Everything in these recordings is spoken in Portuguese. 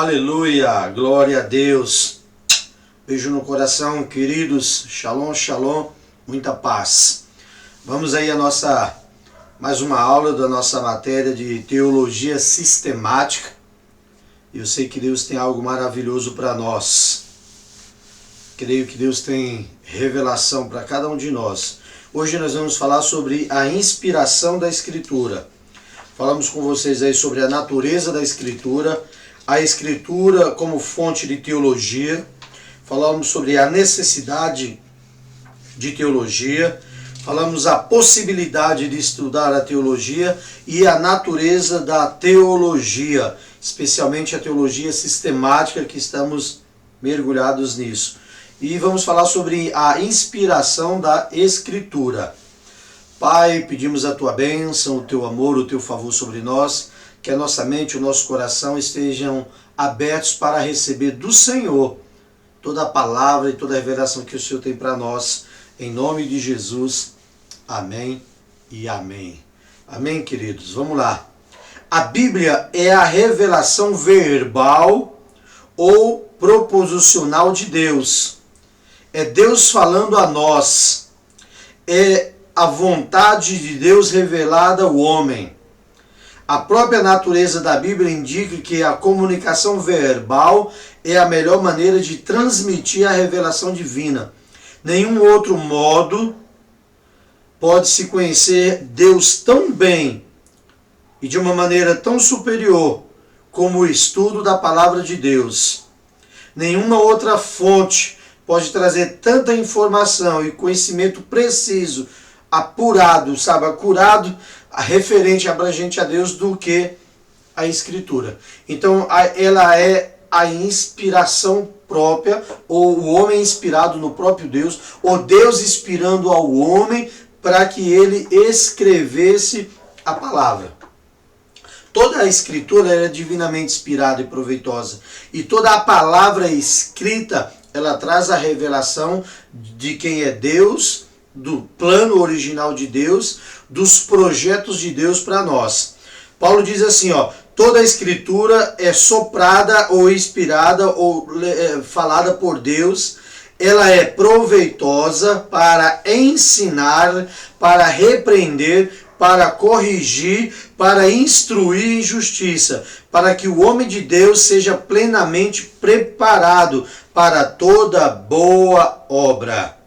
Aleluia, glória a Deus. Beijo no coração, queridos. Shalom, shalom, muita paz. Vamos aí a mais uma aula da nossa matéria de teologia sistemática. Eu sei que Deus tem algo maravilhoso para nós. Creio que Deus tem revelação para cada um de nós. Hoje nós vamos falar sobre a inspiração da Escritura. Falamos com vocês aí sobre a natureza da Escritura, a Escritura como fonte de teologia. Falamos sobre a necessidade de teologia. Falamos a possibilidade de estudar a teologia e a natureza da teologia, especialmente a teologia sistemática, que estamos mergulhados nisso. E vamos falar sobre a inspiração da Escritura. Pai, pedimos a Tua bênção, o Teu amor, o Teu favor sobre nós, que a nossa mente e o nosso coração estejam abertos para receber do Senhor toda a palavra e toda a revelação que o Senhor tem para nós, em nome de Jesus. Amém e amém. Amém, queridos? Vamos lá. A Bíblia é a revelação verbal ou proposicional de Deus. É Deus falando a nós. É a vontade de Deus revelada ao homem. A própria natureza da Bíblia indica que a comunicação verbal é a melhor maneira de transmitir a revelação divina. Nenhum outro modo pode se conhecer Deus tão bem e de uma maneira tão superior como o estudo da palavra de Deus. Nenhuma outra fonte pode trazer tanta informação e conhecimento preciso, apurado, acurado, referente, abrangente a Deus, do que a Escritura. Então, ela é a inspiração própria, ou o homem inspirado no próprio Deus, ou Deus inspirando ao homem para que ele escrevesse a palavra. Toda a Escritura é divinamente inspirada e proveitosa. E toda a palavra escrita, ela traz a revelação de quem é Deus, do plano original de Deus, dos projetos de Deus para nós. Paulo diz assim, toda a Escritura é soprada ou inspirada ou falada por Deus. Ela é proveitosa para ensinar, para repreender, para corrigir, para instruir em justiça, para que o homem de Deus seja plenamente preparado para toda boa obra.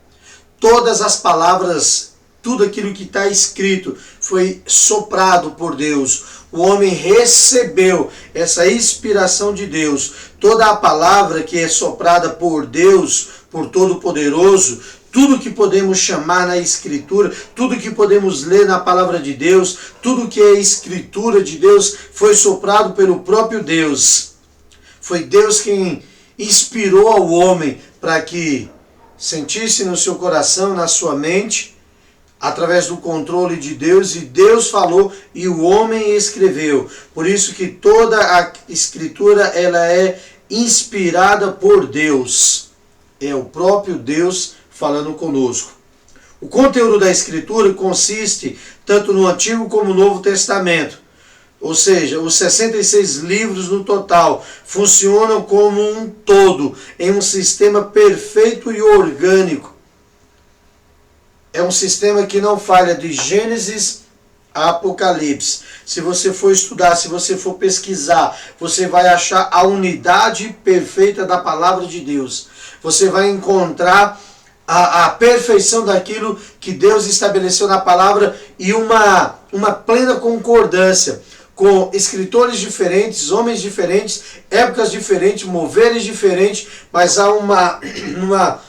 Todas as palavras, tudo aquilo que está escrito foi soprado por Deus. O homem recebeu essa inspiração de Deus. Toda a palavra que é soprada por Deus, por Todo-Poderoso, tudo que podemos chamar na Escritura, tudo que podemos ler na palavra de Deus, tudo que é Escritura de Deus, foi soprado pelo próprio Deus. Foi Deus quem inspirou ao homem para que sentisse no seu coração, na sua mente, através do controle de Deus, e Deus falou e o homem escreveu. Por isso que toda a Escritura ela é inspirada por Deus. É o próprio Deus falando conosco. O conteúdo da Escritura consiste tanto no Antigo como no Novo Testamento. Ou seja, os 66 livros no total funcionam como um todo, em um sistema perfeito e orgânico. É um sistema que não falha de Gênesis a Apocalipse. Se você for estudar, se você for pesquisar, você vai achar a unidade perfeita da palavra de Deus. Você vai encontrar a perfeição daquilo que Deus estabeleceu na palavra e uma plena concordância com escritores diferentes, homens diferentes, épocas diferentes, moveres diferentes, mas há uma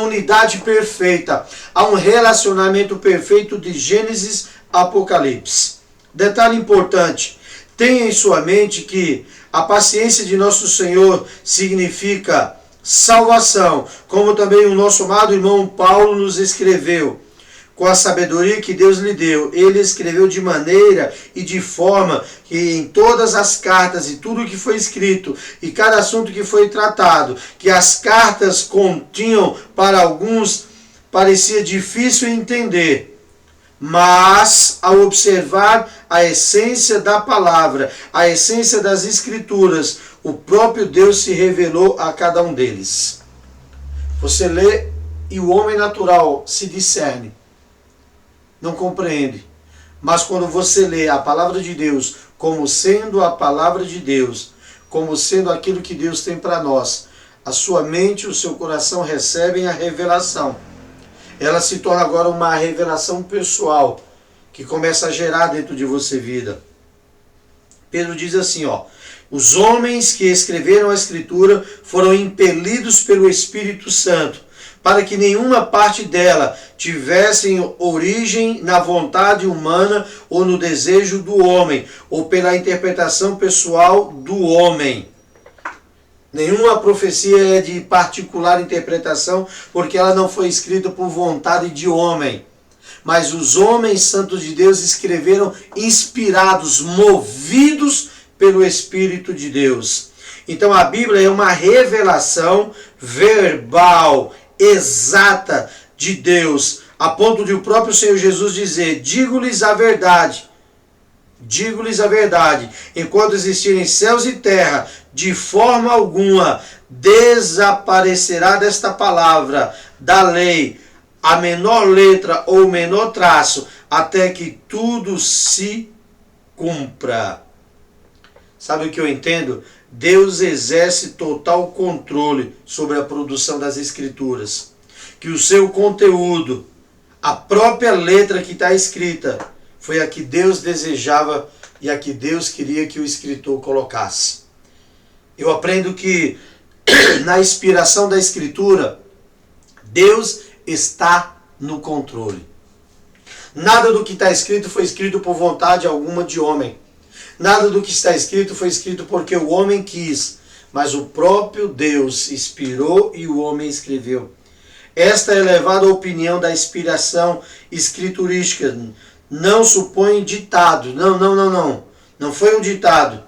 unidade perfeita, há um relacionamento perfeito de Gênesis a Apocalipse. Detalhe importante, tenha em sua mente que a paciência de nosso Senhor significa salvação, como também o nosso amado irmão Paulo nos escreveu. Com a sabedoria que Deus lhe deu, ele escreveu de maneira e de forma que em todas as cartas e tudo que foi escrito e cada assunto que foi tratado, que as cartas continham para alguns parecia difícil entender, Mas, ao observar a essência da palavra, a essência das Escrituras, o próprio Deus se revelou a cada um deles. Você lê e o homem natural se discerne, não compreende. Mas quando você lê a palavra de Deus como sendo a palavra de Deus, como sendo aquilo que Deus tem para nós, a sua mente e o seu coração recebem a revelação. Ela se torna agora uma revelação pessoal, que começa a gerar dentro de você vida. Pedro diz assim, os homens que escreveram a Escritura foram impelidos pelo Espírito Santo, para que nenhuma parte dela tivesse origem na vontade humana ou no desejo do homem, ou pela interpretação pessoal do homem. Nenhuma profecia é de particular interpretação, porque ela não foi escrita por vontade de homem. Mas os homens santos de Deus escreveram inspirados, movidos pelo Espírito de Deus. Então a Bíblia é uma revelação verbal, exata de Deus, a ponto de o próprio Senhor Jesus dizer, digo-lhes a verdade, enquanto existirem céus e terra, de forma alguma desaparecerá desta palavra, da lei, a menor letra ou o menor traço, até que tudo se cumpra. Sabe o que eu entendo? Deus exerce total controle sobre a produção das Escrituras. Que o seu conteúdo, a própria letra que está escrita, foi a que Deus desejava e a que Deus queria que o escritor colocasse. Eu aprendo que na inspiração da Escritura, Deus está no controle. Nada do que está escrito foi escrito por vontade alguma de homem. Nada do que está escrito foi escrito porque o homem quis, mas o próprio Deus inspirou e o homem escreveu. Esta é a elevada opinião da inspiração escriturística. Não supõe ditado. Não foi um ditado.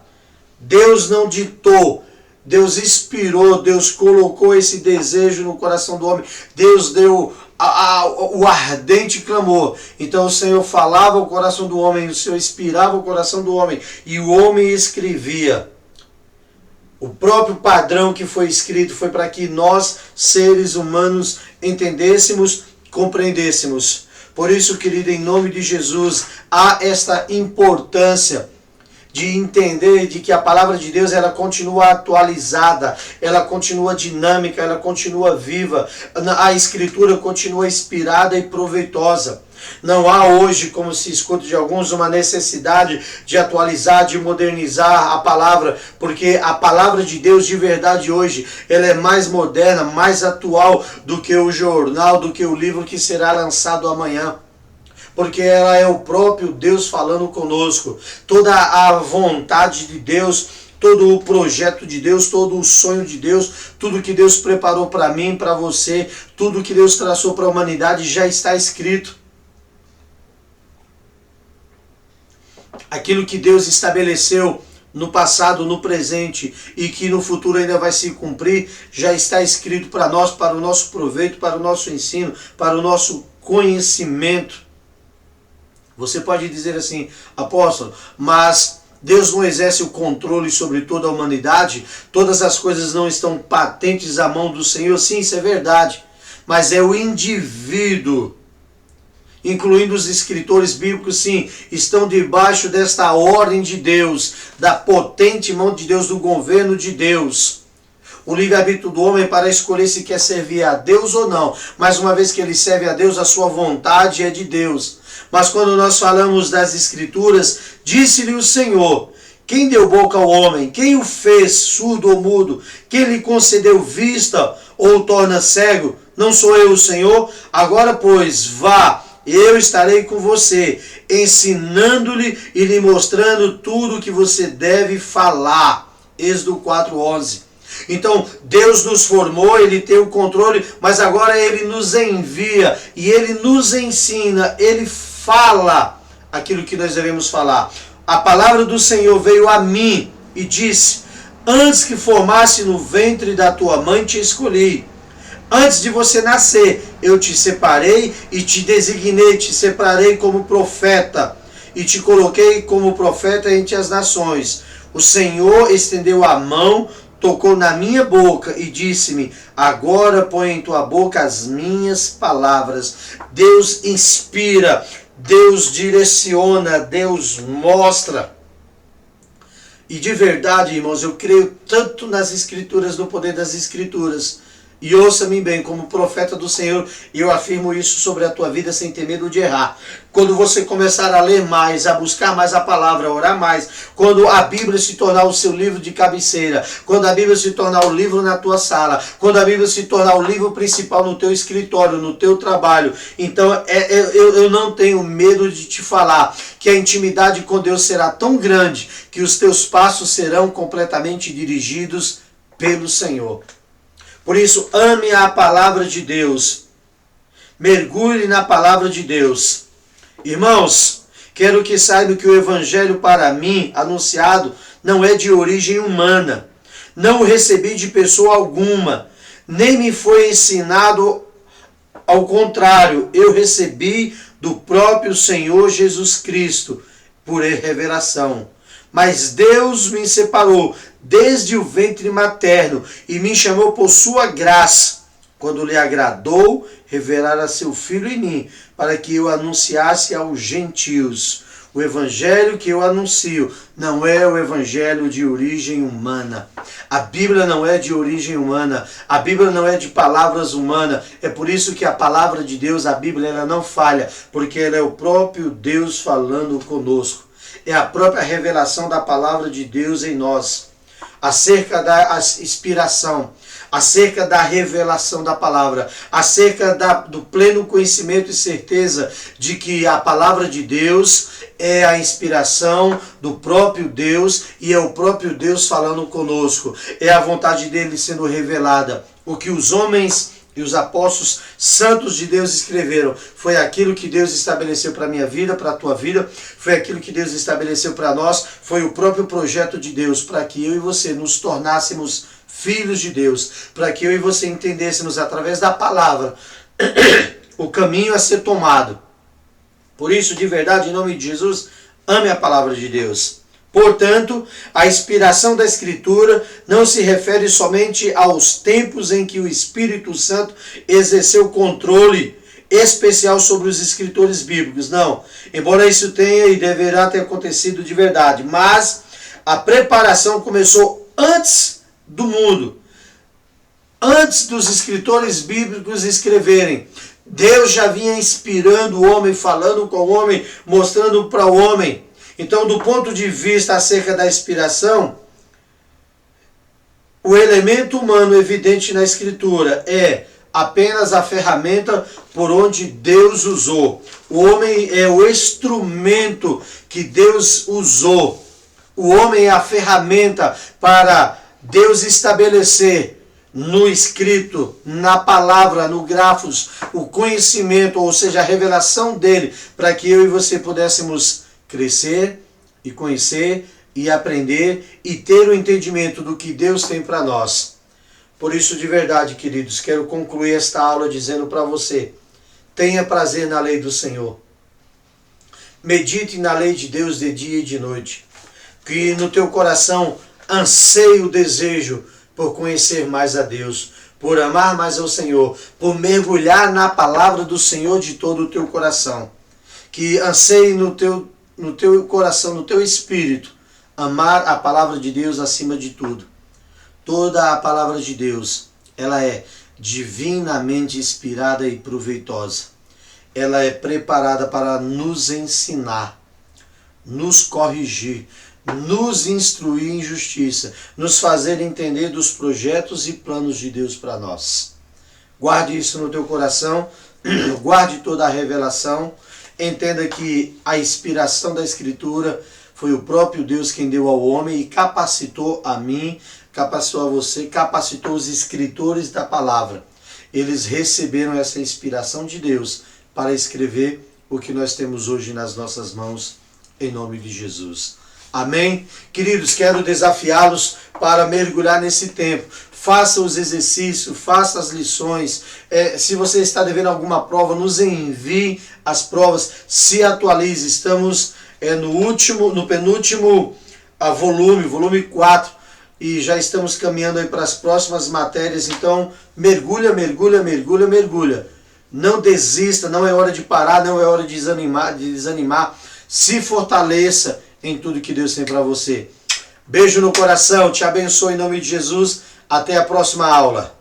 Deus não ditou. Deus inspirou, Deus colocou esse desejo no coração do homem. Deus deu o ardente clamor. Então o Senhor falava ao coração do homem, o Senhor inspirava o coração do homem e o homem escrevia. O próprio padrão que foi escrito foi para que nós, seres humanos, entendêssemos, compreendêssemos. Por isso, querido, em nome de Jesus, há esta importância de entender de que a palavra de Deus ela continua atualizada, ela continua dinâmica, ela continua viva, a Escritura continua inspirada e proveitosa. Não há hoje, como se escuta de alguns, uma necessidade de atualizar, de modernizar a palavra, porque a palavra de Deus de verdade hoje, ela é mais moderna, mais atual do que o jornal, do que o livro que será lançado amanhã. Porque ela é o próprio Deus falando conosco. Toda a vontade de Deus, todo o projeto de Deus, todo o sonho de Deus, tudo que Deus preparou para mim, para você, tudo que Deus traçou para a humanidade já está escrito. Aquilo que Deus estabeleceu no passado, no presente e que no futuro ainda vai se cumprir, já está escrito para nós, para o nosso proveito, para o nosso ensino, para o nosso conhecimento. Você pode dizer assim, apóstolo, mas Deus não exerce o controle sobre toda a humanidade? Todas as coisas não estão patentes à mão do Senhor? Sim, isso é verdade. Mas é o indivíduo, incluindo os escritores bíblicos, sim, estão debaixo desta ordem de Deus, da potente mão de Deus, do governo de Deus. O livre-arbítrio do homem é para escolher se quer servir a Deus ou não. Mas uma vez que ele serve a Deus, a sua vontade é de Deus. Mas quando nós falamos das Escrituras, disse-lhe o Senhor, quem deu boca ao homem? Quem o fez surdo ou mudo? Quem lhe concedeu vista ou o torna cego? Não sou eu o Senhor? Agora, pois, vá, eu estarei com você, ensinando-lhe e lhe mostrando tudo o que você deve falar. Êxodo 4:11. Então, Deus nos formou, Ele tem o controle, mas agora Ele nos envia e Ele nos ensina, Ele fala aquilo que nós devemos falar. A palavra do Senhor veio a mim e disse, antes que formasse no ventre da tua mãe te escolhi. Antes de você nascer, eu te separei e te designei, te separei como profeta e te coloquei como profeta entre as nações. O Senhor estendeu a mão, tocou na minha boca e disse-me: agora põe em tua boca as minhas palavras. Deus inspira, Deus direciona, Deus mostra. E de verdade, irmãos, eu creio tanto nas Escrituras, no poder das Escrituras. E ouça-me bem, como profeta do Senhor, eu afirmo isso sobre a tua vida sem ter medo de errar. Quando você começar a ler mais, a buscar mais a palavra, a orar mais, quando a Bíblia se tornar o seu livro de cabeceira, quando a Bíblia se tornar o livro na tua sala, quando a Bíblia se tornar o livro principal no teu escritório, no teu trabalho, então eu não tenho medo de te falar que a intimidade com Deus será tão grande que os teus passos serão completamente dirigidos pelo Senhor. Por isso, ame a palavra de Deus. Mergulhe na palavra de Deus. Irmãos, quero que saibam que o evangelho para mim, anunciado, não é de origem humana. Não o recebi de pessoa alguma. Nem me foi ensinado. Ao contrário, eu recebi do próprio Senhor Jesus Cristo, por revelação. Mas Deus me separou desde o ventre materno e me chamou por sua graça, quando lhe agradou revelar a seu Filho em mim, para que eu anunciasse aos gentios. O evangelho que eu anuncio não é o evangelho de origem humana. A Bíblia não é de origem humana. A Bíblia não é de palavras humanas. É por isso que a palavra de Deus, a Bíblia, ela não falha, porque ela é o próprio Deus falando conosco. É a própria revelação da palavra de Deus em nós, acerca da inspiração, acerca da revelação da palavra, acerca do pleno conhecimento e certeza de que a palavra de Deus é a inspiração do próprio Deus e é o próprio Deus falando conosco. É a vontade dele sendo revelada. O que os homens e os apóstolos santos de Deus escreveram foi aquilo que Deus estabeleceu para a minha vida, para a tua vida, foi aquilo que Deus estabeleceu para nós, foi o próprio projeto de Deus, para que eu e você nos tornássemos filhos de Deus, para que eu e você entendêssemos através da palavra o caminho a ser tomado. Por isso, de verdade, em nome de Jesus, ame a palavra de Deus. Portanto, a inspiração da Escritura não se refere somente aos tempos em que o Espírito Santo exerceu controle especial sobre os escritores bíblicos. Não, embora isso tenha e deverá ter acontecido de verdade, mas a preparação começou antes do mundo, antes dos escritores bíblicos escreverem. Deus já vinha inspirando o homem, falando com o homem, mostrando para o homem. Então, do ponto de vista acerca da inspiração, o elemento humano evidente na Escritura é apenas a ferramenta por onde Deus usou. O homem é o instrumento que Deus usou. O homem é a ferramenta para Deus estabelecer no escrito, na palavra, no grafos, o conhecimento, ou seja, a revelação dele, para que eu e você pudéssemos crescer e conhecer e aprender e ter o entendimento do que Deus tem para nós. Por isso, de verdade, queridos, quero concluir esta aula dizendo para você: tenha prazer na lei do Senhor. Medite na lei de Deus de dia e de noite. Que no teu coração anseie o desejo por conhecer mais a Deus, por amar mais ao Senhor, por mergulhar na palavra do Senhor de todo o teu coração. Que anseie no teu coração, no teu espírito, amar a palavra de Deus acima de tudo. Toda a palavra de Deus, ela é divinamente inspirada e proveitosa. Ela é preparada para nos ensinar, nos corrigir, nos instruir em justiça, nos fazer entender dos projetos e planos de Deus para nós. Guarde isso no teu coração, guarde toda a revelação. Entenda que a inspiração da Escritura foi o próprio Deus quem deu ao homem e capacitou a mim, capacitou a você, capacitou os escritores da palavra. Eles receberam essa inspiração de Deus para escrever o que nós temos hoje nas nossas mãos, em nome de Jesus. Amém? Queridos, quero desafiá-los para mergulhar nesse tempo. faça os exercícios, faça as lições. Se você está devendo alguma prova, nos envie as provas, se atualize. Estamos no penúltimo volume 4, e já estamos caminhando aí para as próximas matérias. Então mergulha, mergulha, mergulha, mergulha. Não desista, não é hora de parar, não é hora de desanimar. Se fortaleça em tudo que Deus tem para você. Beijo no coração, te abençoe em nome de Jesus. Até a próxima aula.